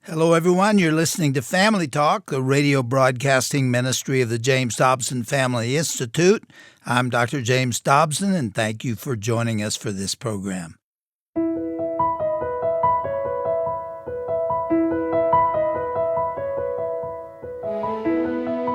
Hello, everyone. You're listening to Family Talk, the radio broadcasting ministry of the James Dobson Family Institute. I'm Dr. James Dobson, and thank you for joining us for this program.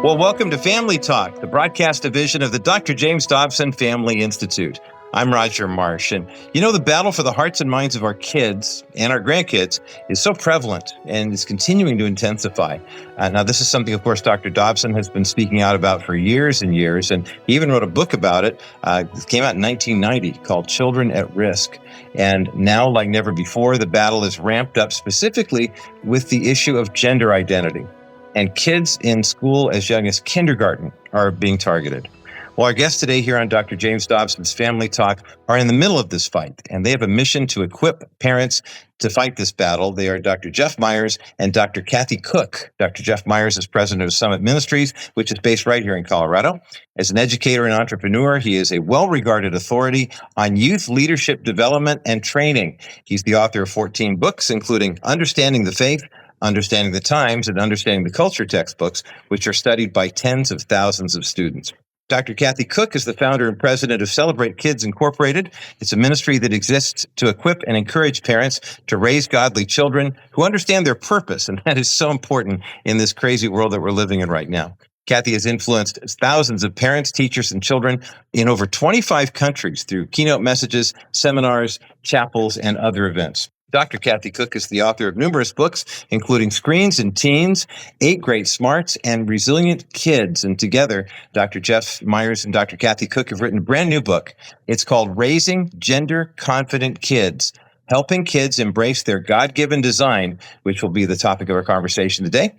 Well, welcome to Family Talk, the broadcast division of the Dr. James Dobson Family Institute. I'm Roger Marsh, and the battle for the hearts and minds of our kids and our grandkids is so prevalent and is continuing to intensify. Now, this is something, of course, Dr. Dobson has been speaking out about for years and years, and he even wrote a book about it. It came out in 1990 called Children at Risk. And now, like never before, the battle is ramped up specifically with the issue of gender identity. And kids in school as young as kindergarten are being targeted. Well, our guests today here on Dr. James Dobson's Family Talk are in the middle of this fight, and they have a mission to equip parents to fight this battle. They are Dr. Jeff Myers and Dr. Kathy Koch. Dr. Jeff Myers is president of Summit Ministries, which is based right here in Colorado. As an educator and entrepreneur, he is a well-regarded authority on youth leadership development and training. He's the author of 14 books, including Understanding the Faith, Understanding the Times, and Understanding the Culture textbooks, which are studied by tens of thousands of students. Dr. Kathy Koch is the founder and president of Celebrate Kids Incorporated. It's a ministry that exists to equip and encourage parents to raise godly children who understand their purpose, and that is so important in this crazy world that we're living in right now. Kathy has influenced thousands of parents, teachers, and children in over 25 countries through keynote messages, seminars, chapels, and other events. Dr. Kathy Koch is the author of numerous books, including Screens and Teens, 8 Great Smarts, and Resilient Kids. And together, Dr. Jeff Myers and Dr. Kathy Koch have written a brand new book. It's called Raising Gender Confident Kids, Helping Kids Embrace Their God-Given Design, which will be the topic of our conversation today.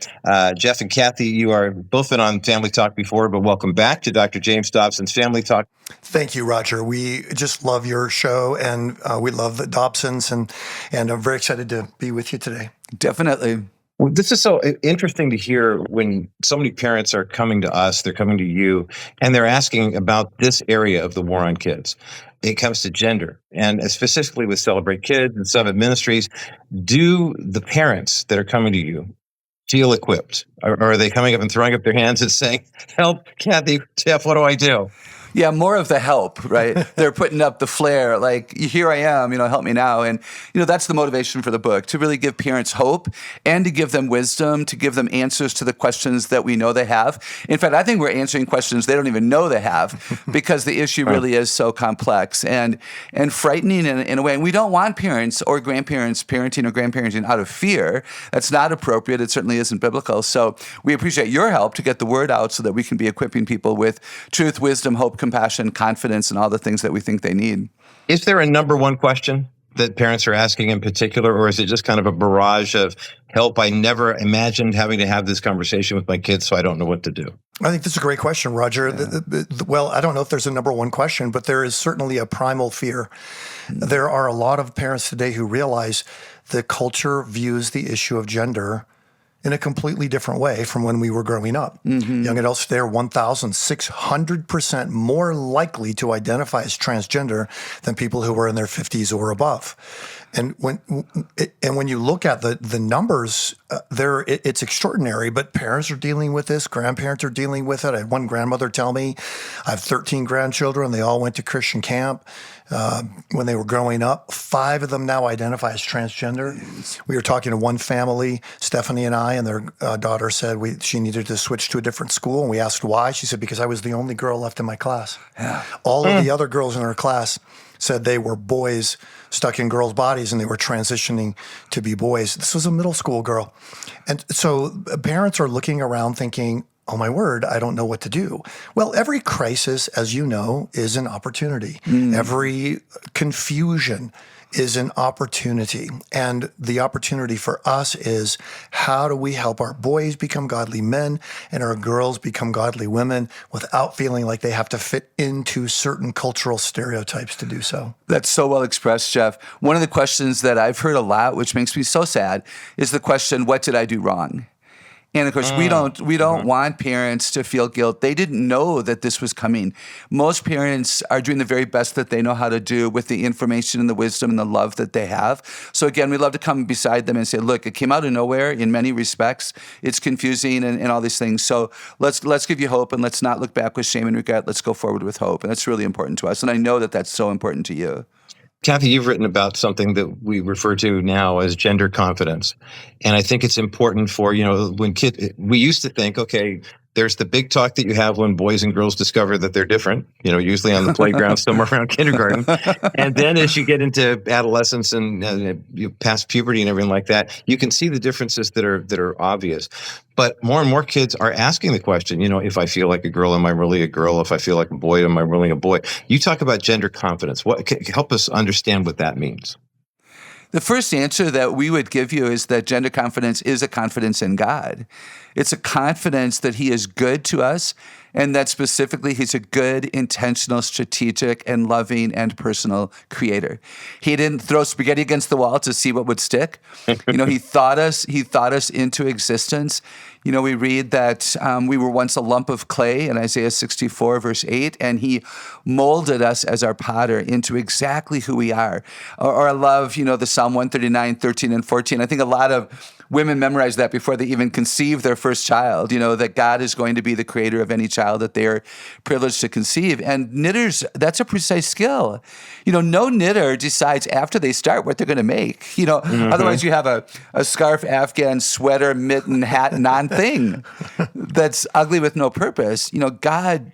Jeff and Kathy, you are both been on Family Talk before, but welcome back to Dr. James Dobson's Family Talk. Thank you, Roger. We just love your show, and we love the Dobsons, and I'm very excited to be with you today. Definitely. Well, this is so interesting to hear when so many parents are coming to us, they're coming to you, and they're asking about this area of the war on kids. It comes to gender, and specifically with Celebrate Kids and Summit Ministries, do the parents that are coming to you feel equipped? Or are they coming up and throwing up their hands and saying, help, Kathy, Jeff, what do I do? Yeah, more of the help, right? They're putting up the flare, like, here I am, help me now. And, that's the motivation for the book, to really give parents hope and to give them wisdom, to give them answers to the questions that we know they have. In fact, I think we're answering questions they don't even know they have because the issue really is so complex and frightening in a way. And we don't want parents or grandparents parenting or grandparenting out of fear. That's not appropriate. It certainly isn't biblical. So we appreciate your help to get the word out so that we can be equipping people with truth, wisdom, hope, compassion, confidence, and all the things that we think they need. Is there a number one question that parents are asking in particular, or is it just kind of a barrage of help? I never imagined having to have this conversation with my kids, so I don't know what to do. I think that's a great question, Roger. Yeah. Well, I don't know if there's a number one question, but there is certainly a primal fear. There are a lot of parents today who realize the culture views the issue of gender in a completely different way from when we were growing up. Mm-hmm. Young adults today are 1,600% more likely to identify as transgender than people who were in their 50s or above. And when you look at the numbers, it's extraordinary. But parents are dealing with this. Grandparents are dealing with it. I had one grandmother tell me, I have 13 grandchildren. They all went to Christian camp when they were growing up. 5 of them now identify as transgender. We were talking to one family, Stephanie and I, and their daughter said she needed to switch to a different school. And we asked why. She said, because I was the only girl left in my class. Yeah. All of the other girls in her class said they were boys stuck in girls' bodies and they were transitioning to be boys. This was a middle school girl. And so parents are looking around thinking, oh my word, I don't know what to do. Well, every crisis, as you know, is an opportunity. Every confusion is an opportunity. And the opportunity for us is, how do we help our boys become godly men and our girls become godly women without feeling like they have to fit into certain cultural stereotypes to do so? That's so well expressed, Jeff. One of the questions that I've heard a lot, which makes me so sad, is the question, what did I do wrong? And of course, we don't want parents to feel guilt. They didn't know that this was coming. Most parents are doing the very best that they know how to do with the information and the wisdom and the love that they have. So again, we love to come beside them and say, look, it came out of nowhere in many respects. It's confusing and all these things. So let's give you hope, and let's not look back with shame and regret. Let's go forward with hope. And that's really important to us. And I know that that's so important to you. Kathy, you've written about something that we refer to now as gender confidence. And I think it's important for, we used to think, okay, there's the big talk that you have when boys and girls discover that they're different, usually on the playground, somewhere around kindergarten. And then as you get into adolescence and you pass puberty and everything like that, you can see the differences that are obvious. But more and more kids are asking the question, if I feel like a girl, am I really a girl? If I feel like a boy, am I really a boy? You talk about gender confidence. Help us understand what that means. The first answer that we would give you is that gender confidence is a confidence in God. It's a confidence that He is good to us, and that specifically He's a good, intentional, strategic, and loving and personal creator. He didn't throw spaghetti against the wall to see what would stick. He thought us into existence. We read that we were once a lump of clay in Isaiah 64, verse 8, and He molded us as our potter into exactly who we are. Or I love, the Psalm 139, 13 and 14. I think a lot of women memorize that before they even conceive their first child, that God is going to be the creator of any child that they are privileged to conceive. And knitters, that's a precise skill. No knitter decides after they start what they're going to make. Otherwise you have a scarf, Afghan, sweater, mitten, hat, non-thing that's ugly with no purpose. God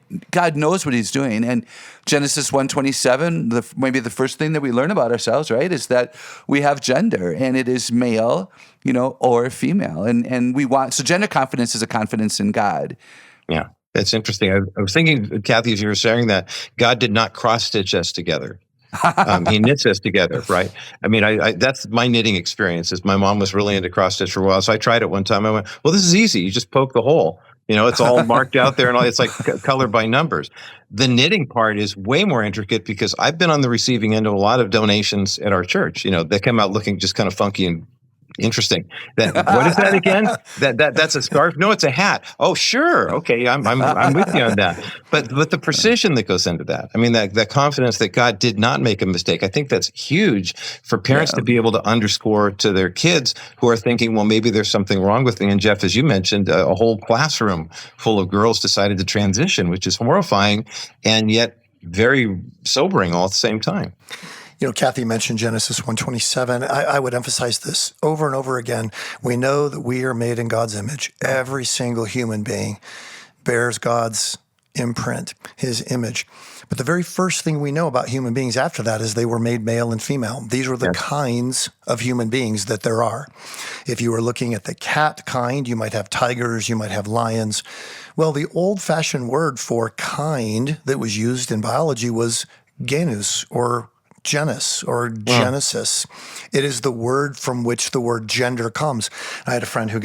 knows what He's doing. And Genesis 1:27, maybe the first thing that we learn about ourselves, right, is that we have gender, and it is male, or female. And so gender confidence is a confidence in God. Yeah, that's interesting. I was thinking, Kathy, as you were saying that, God did not cross-stitch us together. He knits us together, right? I mean, that's my knitting experience. Is my mom was really into cross-stitch for a while, so I tried it one time. I went, well, this is easy. You just poke the hole. It's all marked out there, and it's like color by numbers. The knitting part is way more intricate because I've been on the receiving end of a lot of donations at our church. They come out looking just kind of funky and interesting. What is that again? That's a scarf? No, it's a hat. Oh, sure. Okay, I'm with you on that. But the precision that goes into that. I mean, that confidence that God did not make a mistake. I think that's huge for parents to be able to underscore to their kids who are thinking, well, maybe there's something wrong with me. And Jeff, as you mentioned, a whole classroom full of girls decided to transition, which is horrifying and yet very sobering all at the same time. Kathy mentioned Genesis 1:27. I would emphasize this over and over again. We know that we are made in God's image. Every single human being bears God's imprint, His image. But the very first thing we know about human beings after that is they were made male and female. These are the kinds of human beings that there are. If you were looking at the cat kind, you might have tigers, you might have lions. Well, the old-fashioned word for kind that was used in biology was genus or genus or Genesis. It is the word from which the word gender comes. I had a friend who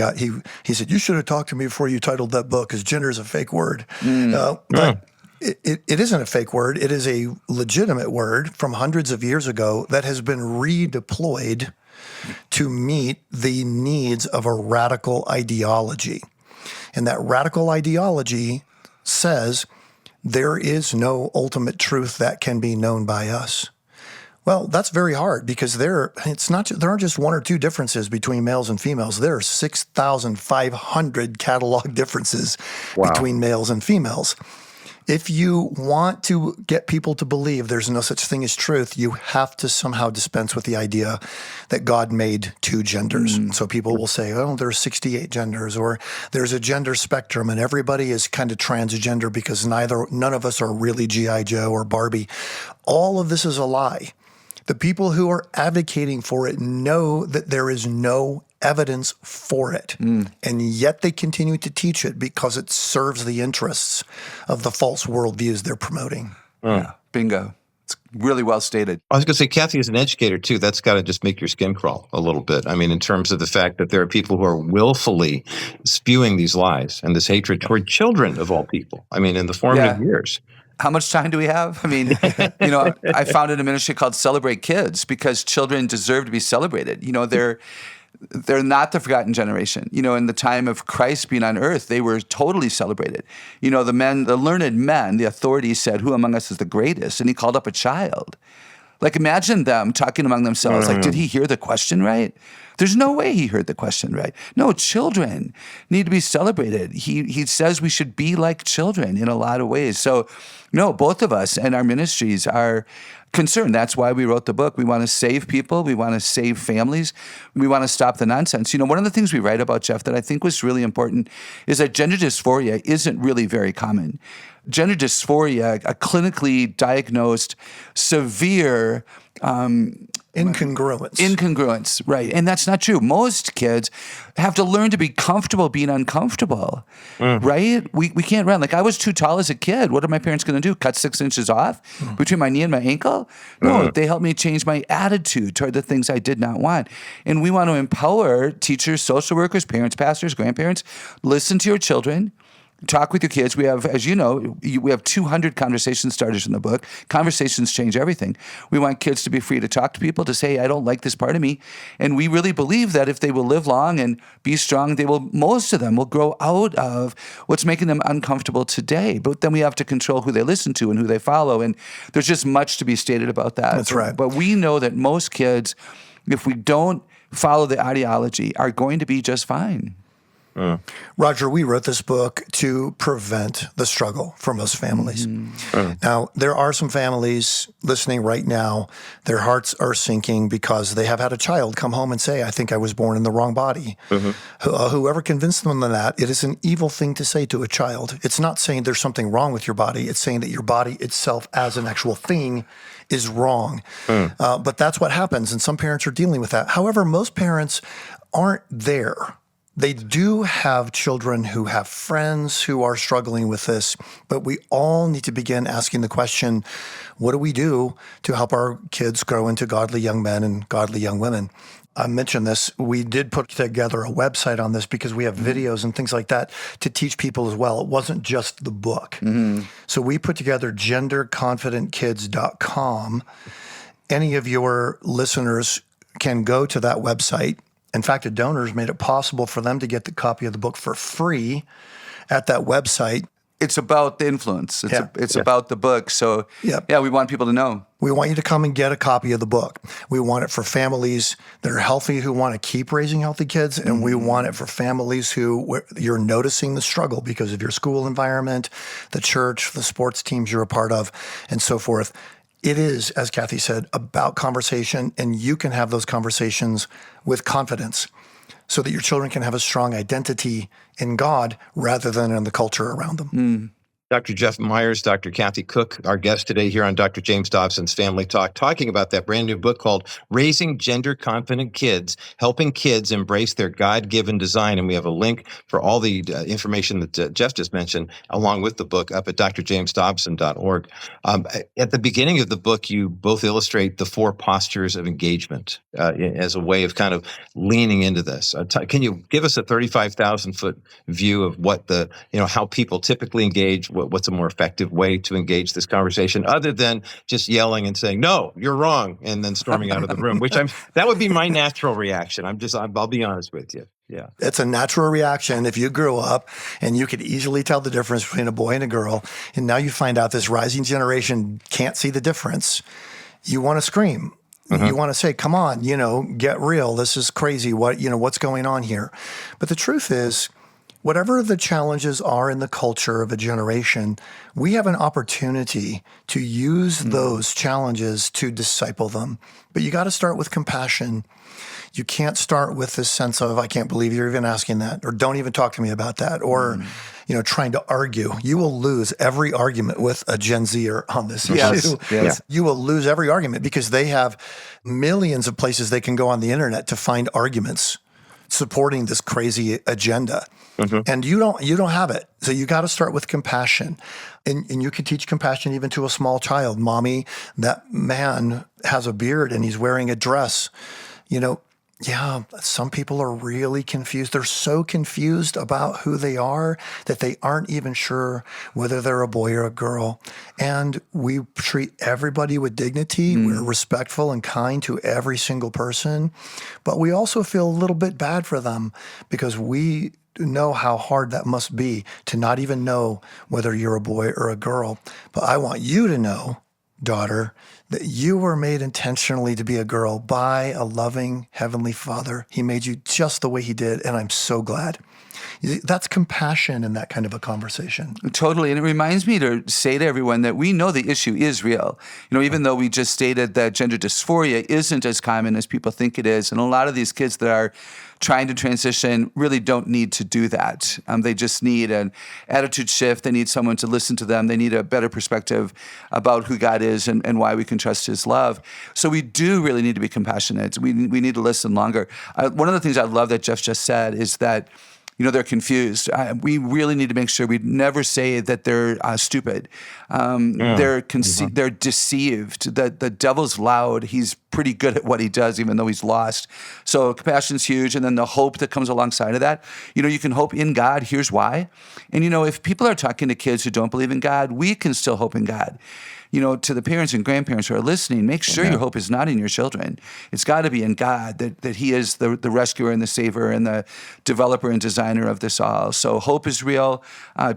he said, you should have talked to me before you titled that book because gender is a fake word. But it isn't a fake word. It is a legitimate word from hundreds of years ago that has been redeployed to meet the needs of a radical ideology. And that radical ideology says there is no ultimate truth that can be known by us. Well, that's very hard because there aren't just one or two differences between males and females. There are 6,500 catalog differences between males and females. If you want to get people to believe there's no such thing as truth, you have to somehow dispense with the idea that God made two genders. And so people will say, oh, there's 68 genders, or there's a gender spectrum, and everybody is kind of transgender because none of us are really G.I. Joe or Barbie. All of this is a lie. The people who are advocating for it know that there is no evidence for it, and yet they continue to teach it because it serves the interests of the false worldviews they're promoting. Yeah, bingo. It's really well stated. I was going to say, Kathy, as an educator, too, that's got to just make your skin crawl a little bit. I mean, in terms of the fact that there are people who are willfully spewing these lies and this hatred toward children, of all people. I mean, in the formative years. How much time do we have? I mean, I founded a ministry called Celebrate Kids because children deserve to be celebrated. they're not the forgotten generation. In the time of Christ being on earth, they were totally celebrated. The learned men, the authorities said, "Who among us is the greatest?" And he called up a child. Like, imagine them talking among themselves. Like, did he hear the question right? There's no way he heard the question right. No, children need to be celebrated. He says we should be like children in a lot of ways. So, no, both of us and our ministries are concerned. That's why we wrote the book. We want to save people. We want to save families. We want to stop the nonsense. One of the things we write about, Jeff, that I think was really important is that gender dysphoria isn't really very common. Gender dysphoria, a clinically diagnosed severe Incongruence, right. And that's not true. Most kids have to learn to be comfortable being uncomfortable, right? We can't run. Like, I was too tall as a kid. What are my parents going to do? Cut 6 inches off between my knee and my ankle? No, they helped me change my attitude toward the things I did not want. And we want to empower teachers, social workers, parents, pastors, grandparents. Listen to your children. Talk with your kids. We have, as you know, we have 200 conversation starters in the book. Conversations change everything. We want kids to be free to talk to people, to say, "I don't like this part of me." And we really believe that if they will live long and be strong, most of them will grow out of what's making them uncomfortable today. But then we have to control who they listen to and who they follow. And there's just much to be stated about that. That's right. But we know that most kids, if we don't follow the ideology, are going to be just fine. Roger, we wrote this book to prevent the struggle for most families. Now, there are some families listening right now, their hearts are sinking because they have had a child come home and say, "I think I was born in the wrong body." Whoever convinced them of that, it is an evil thing to say to a child. It's not saying there's something wrong with your body. It's saying that your body itself as an actual thing is wrong. But that's what happens, and some parents are dealing with that. However, most parents aren't there. They do have children who have friends who are struggling with this, but we all need to begin asking the question, what do we do to help our kids grow into godly young men and godly young women? I mentioned this. We did put together a website on this because we have videos and things like that to teach people as well. It wasn't just the book. So we put together genderconfidentkids.com. Any of your listeners can go to that website. In fact, the donors made it possible for them to get the copy of the book for free at that website. It's about the influence. It's about the book. So, we want people to know. We want you to come and get a copy of the book. We want it for families that are healthy who want to keep raising healthy kids, and we want it for families who you're noticing the struggle because of your school environment, the church, the sports teams you're a part of, and so forth. It is, as Kathy said, about conversation, and you can have those conversations with confidence so that your children can have a strong identity in God rather than in the culture around them. Dr. Jeff Myers, Dr. Kathy Koch, our guest today here on Dr. James Dobson's Family Talk, talking about that brand new book called Raising Gender Confident Kids, Helping Kids Embrace Their God-Given Design. And we have a link for all the information that Jeff just mentioned, along with the book, up at drjamesdobson.org. At the beginning of the book, you both illustrate the 4 postures of engagement as a way of kind of leaning into this. Can you give us a 35,000-foot view of what how people typically engage? What's a more effective way to engage this conversation other than just yelling and saying, "No, you're wrong," and then storming out of the room, that would be my natural reaction. I'll be honest with you. Yeah. It's a natural reaction if you grew up and you could easily tell the difference between a boy and a girl, and now you find out this rising generation can't see the difference. You want to scream. You want to say, "Come on, get real. This is crazy. What's going on here?" But the truth is, whatever the challenges are in the culture of a generation, we have an opportunity to use those challenges to disciple them. But you got to start with compassion. You can't start with this sense of, "I can't believe you're even asking that," or "Don't even talk to me about that," or trying to argue. You will lose every argument with a Gen Zer on this issue. Yes. You will lose every argument because they have millions of places they can go on the internet to find arguments supporting this crazy agenda. And you don't have it. So you got to start with compassion. And you can teach compassion even to a small child. "Mommy, that man has a beard and he's wearing a dress. Yeah, some people are really confused. They're so confused about who they are that they aren't even sure whether they're a boy or a girl. And we treat everybody with dignity. We're respectful and kind to every single person. But we also feel a little bit bad for them because we know how hard that must be to not even know whether you're a boy or a girl. But I want you to know, daughter, that you were made intentionally to be a girl by a loving Heavenly Father. He made you just the way He did, and I'm so glad. That's compassion in that kind of a conversation. Totally. And it reminds me to say to everyone that we know the issue is real. Even though we just stated that gender dysphoria isn't as common as people think it is. And a lot of these kids that are trying to transition really don't need to do that. They just need an attitude shift. They need someone to listen to them. They need a better perspective about who God is and why we can trust His love. So we do really need to be compassionate. We need to listen longer. One of the things I love that Jeff just said is that they're confused. We really need to make sure we never say that they're stupid. They're deceived. The devil's loud. He's pretty good at what he does, even though he's lost. So compassion's huge. And then the hope that comes alongside of that. You can hope in God. Here's why. And, if people are talking to kids who don't believe in God, we can still hope in God. To the parents and grandparents who are listening, make sure your hope is not in your children. It's got to be in God, that He is the rescuer and the savior and the developer and designer of this all. So hope is real.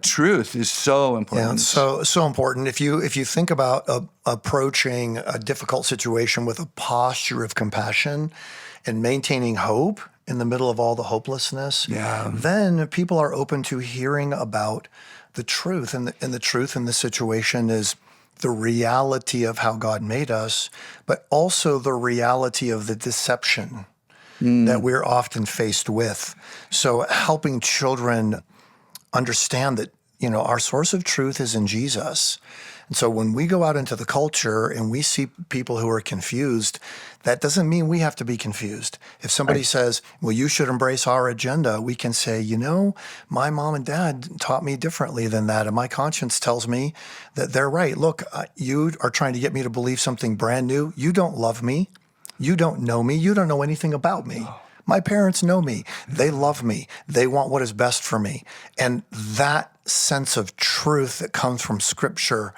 Truth is so important. Yeah, so important. If you think about approaching a difficult situation with a posture of compassion and maintaining hope in the middle of all the hopelessness, then people are open to hearing about the truth. And the truth in this situation is the reality of how God made us, but also the reality of the deception that we're often faced with. So helping children understand that, our source of truth is in Jesus. And so when we go out into the culture and we see people who are confused, that doesn't mean we have to be confused. If somebody says, well, you should embrace our agenda, we can say, my mom and dad taught me differently than that. And my conscience tells me that they're right. Look, you are trying to get me to believe something brand new. You don't love me. You don't know me. You don't know anything about me. My parents know me. They love me. They want what is best for me. And that sense of truth that comes from Scripture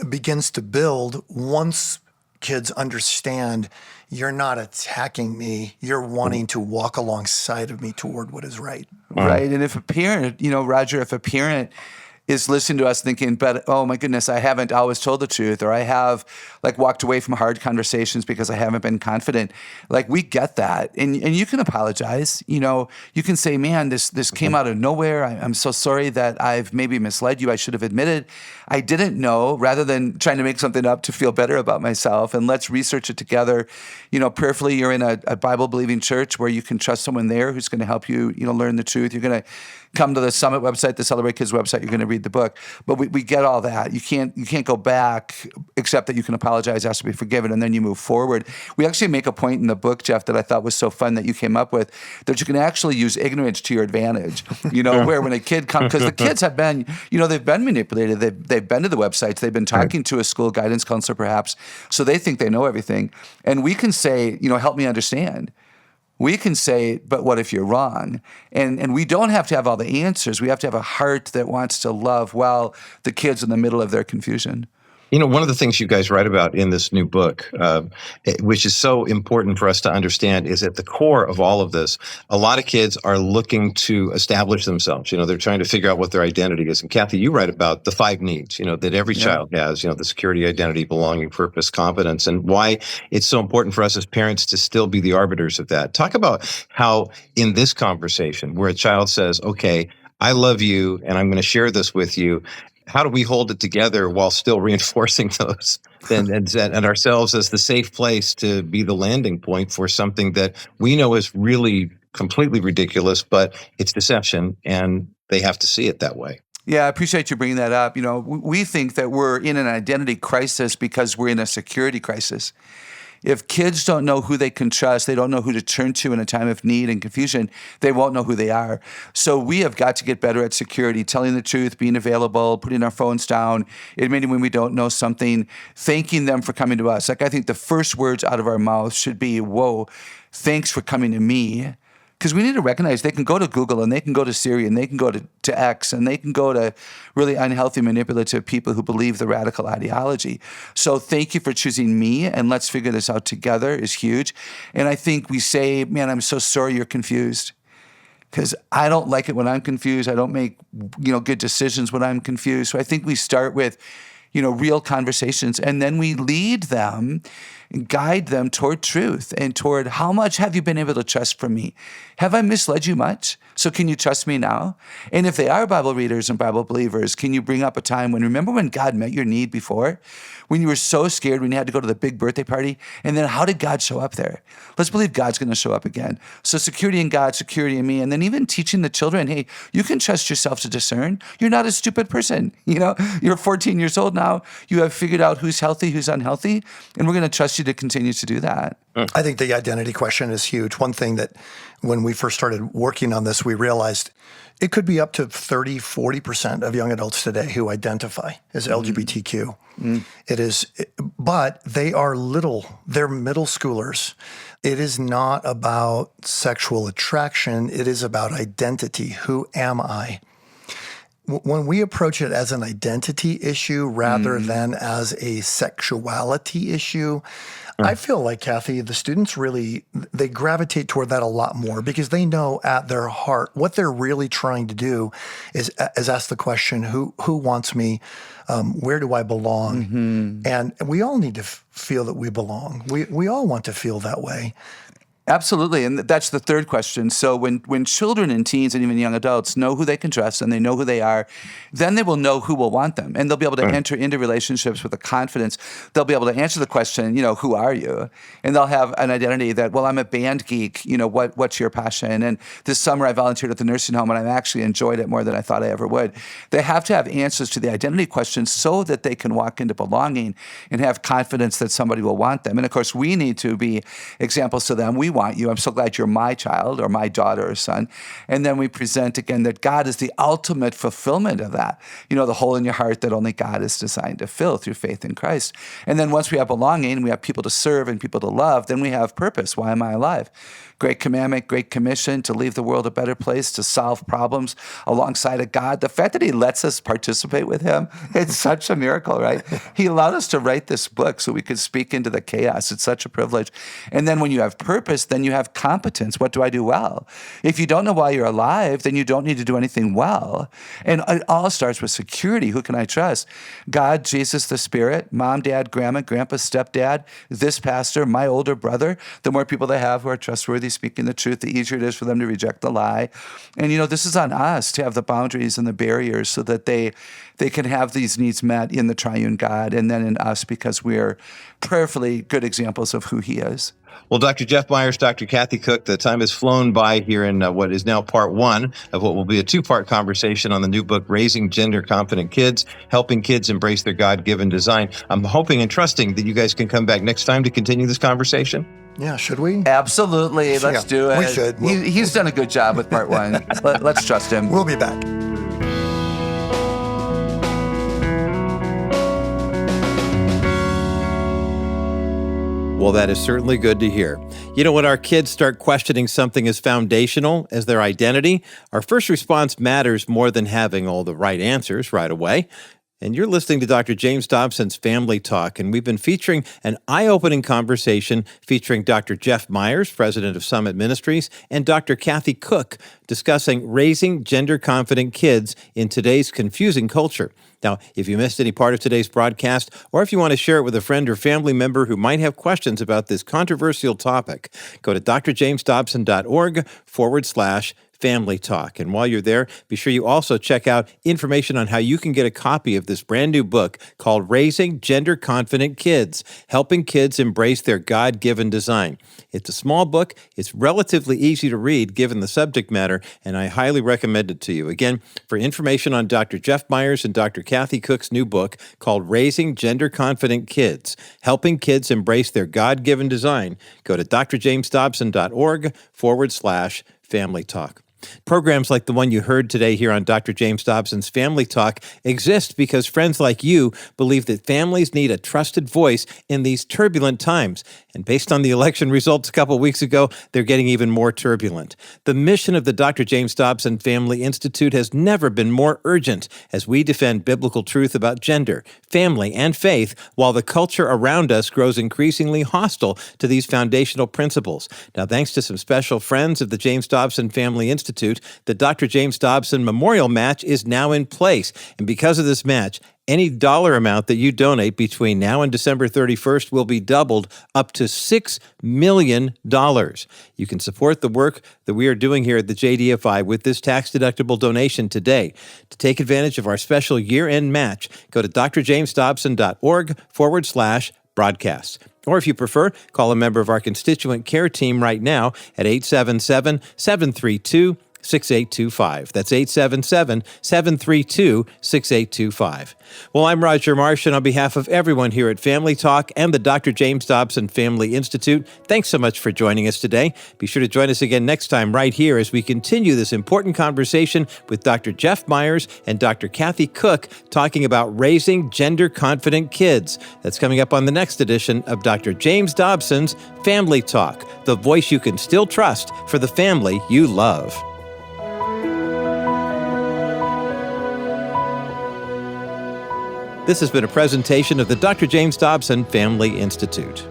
begins to build once kids understand you're not attacking me. You're wanting to walk alongside of me toward what is right. Right. And if a parent, Roger, if a parent is listening to us thinking, but oh my goodness, I haven't always told the truth, or I have walked away from hard conversations because I haven't been confident. We get that. And you can apologize. You can say, man, this came out of nowhere. I'm so sorry that I've maybe misled you. I should have admitted I didn't know, rather than trying to make something up to feel better about myself. And let's research it together. Prayerfully, you're in a Bible-believing church where you can trust someone there who's going to help you, learn the truth. You're going to come to the Summit website, the Celebrate Kids website. You're going to read the book. But we get all that. You can't go back, except that you can apologize, ask to be forgiven, and then you move forward. We actually make a point in the book, Jeff, that I thought was so fun that you came up with, that you can actually use ignorance to your advantage. Where when a kid comes, because the kids have been, they've been manipulated. They've been to the websites. They've been talking to a school guidance counselor, perhaps. So they think they know everything. And we can say, help me understand. We can say, but what if you're wrong? And we don't have to have all the answers. We have to have a heart that wants to love well the kids in the middle of their confusion. One of the things you guys write about in this new book, which is so important for us to understand, is at the core of all of this, a lot of kids are looking to establish themselves. They're trying to figure out what their identity is. And Kathy, you write about the 5 needs, that every child has, the security, identity, belonging, purpose, confidence, and why it's so important for us as parents to still be the arbiters of that. Talk about how in this conversation where a child says, okay, I love you and I'm going to share this with you, how do we hold it together while still reinforcing those and ourselves as the safe place to be the landing point for something that we know is really completely ridiculous, but it's deception and they have to see it that way? Yeah, I appreciate you bringing that up. We think that we're in an identity crisis because we're in a security crisis. If kids don't know who they can trust, they don't know who to turn to in a time of need and confusion, they won't know who they are. So we have got to get better at security, telling the truth, being available, putting our phones down, admitting when we don't know something, thanking them for coming to us. Like, I think the first words out of our mouths should be, whoa, thanks for coming to me. Because we need to recognize they can go to Google and they can go to Siri and they can go to X and they can go to really unhealthy, manipulative people who believe the radical ideology. So thank you for choosing me, and let's figure this out together is huge. And I think we say, man, I'm so sorry you're confused. Because I don't like it when I'm confused. I don't make good decisions when I'm confused. So I think we start with real conversations, and then we lead them and guide them toward truth and toward how much have you been able to trust from me? Have I misled you much? So can you trust me now? And if they are Bible readers and Bible believers, can you bring up a time remember when God met your need before? When you were so scared when you had to go to the big birthday party? And then how did God show up there? Let's believe God's going to show up again. So security in God, security in me, and then even teaching the children, hey, you can trust yourself to discern. You're not a stupid person. You're 14 years old now. You have figured out who's healthy, who's unhealthy, and we're going to trust you to continue to do that. I think the identity question is huge. One thing that when we first started working on this, we realized it could be up to 30, 40% of young adults today who identify as LGBTQ. It is, but they're middle schoolers. It is not about sexual attraction. It is about identity. Who am I? When we approach it as an identity issue rather than as a sexuality issue, I feel like, Kathy, the students they gravitate toward that a lot more because they know at their heart what they're really trying to do is ask the question, who wants me? Where do I belong? And we all need to feel that we belong. We all want to feel that way. Absolutely. And that's the third question. So when children and teens and even young adults know who they can trust and they know who they are, then they will know who will want them. And they'll be able to enter into relationships with a confidence. They'll be able to answer the question, who are you? And they'll have an identity that, well, I'm a band geek. What's your passion? And this summer I volunteered at the nursing home and I actually enjoyed it more than I thought I ever would. They have to have answers to the identity questions so that they can walk into belonging and have confidence that somebody will want them. And of course, we need to be examples to them. We want you. I'm so glad you're my child or my daughter or son. And then we present again that God is the ultimate fulfillment of that. The hole in your heart that only God is designed to fill through faith in Christ. And then once we have belonging, we have people to serve and people to love, then we have purpose. Why am I alive? Great commandment, great commission to leave the world a better place, to solve problems alongside of God. The fact that he lets us participate with him, it's such a miracle, right? He allowed us to write this book so we could speak into the chaos. It's such a privilege. And then when you have purpose, then you have competence. What do I do well? If you don't know why you're alive, then you don't need to do anything well. And it all starts with security. Who can I trust? God, Jesus, the Spirit, mom, dad, grandma, grandpa, stepdad, this pastor, my older brother. The more people they have who are trustworthy, speaking the truth, the easier it is for them to reject the lie. And, this is on us to have the boundaries and the barriers so that they can have these needs met in the triune God and then in us because we're prayerfully good examples of who he is. Well, Dr. Jeff Myers, Dr. Kathy Koch, the time has flown by here in what is now part one of what will be a two-part conversation on the new book, Raising Gender-Confident Kids, Helping Kids Embrace Their God-Given Design. I'm hoping and trusting that you guys can come back next time to continue this conversation. Yeah, should we? Absolutely. Let's do it. We should. He's done a good job with part one. Let's trust him. We'll be back. Well, that is certainly good to hear. When our kids start questioning something as foundational as their identity, our first response matters more than having all the right answers right away. And you're listening to Dr. James Dobson's Family Talk, and we've been featuring an eye-opening conversation featuring Dr. Jeff Myers, president of Summit Ministries, and Dr. Kathy Koch, discussing raising gender-confident kids in today's confusing culture. Now, if you missed any part of today's broadcast, or if you want to share it with a friend or family member who might have questions about this controversial topic, go to drjamesdobson.org/Family Talk. And while you're there, be sure you also check out information on how you can get a copy of this brand new book called Raising Gender-Confident Kids, Helping Kids Embrace Their God-Given Design. It's a small book. It's relatively easy to read given the subject matter, and I highly recommend it to you. Again, for information on Dr. Jeff Myers and Dr. Kathy Cook's new book called Raising Gender-Confident Kids, Helping Kids Embrace Their God-Given Design, go to drjamesdobson.org/family talk. Programs like the one you heard today here on Dr. James Dobson's Family Talk exist because friends like you believe that families need a trusted voice in these turbulent times. And based on the election results a couple of weeks ago, they're getting even more turbulent. The mission of the Dr. James Dobson Family Institute has never been more urgent as we defend biblical truth about gender, family, and faith while the culture around us grows increasingly hostile to these foundational principles. Now, thanks to some special friends of the James Dobson Family Institute, the Dr. James Dobson Memorial Match is now in place. And because of this match, any dollar amount that you donate between now and December 31st will be doubled up to $6 million. You can support the work that we are doing here at the JDFI with this tax-deductible donation today. To take advantage of our special year-end match, go to drjamesdobson.org/broadcast. Or if you prefer, call a member of our constituent care team right now at 877-732-6825. That's 877-732-6825. Well, I'm Roger Marsh, and on behalf of everyone here at Family Talk and the Dr. James Dobson Family Institute, thanks so much for joining us today. Be sure to join us again next time right here as we continue this important conversation with Dr. Jeff Myers and Dr. Kathy Cook talking about raising gender-confident kids. That's coming up on the next edition of Dr. James Dobson's Family Talk, the voice you can still trust for the family you love. This has been a presentation of the Dr. James Dobson Family Institute.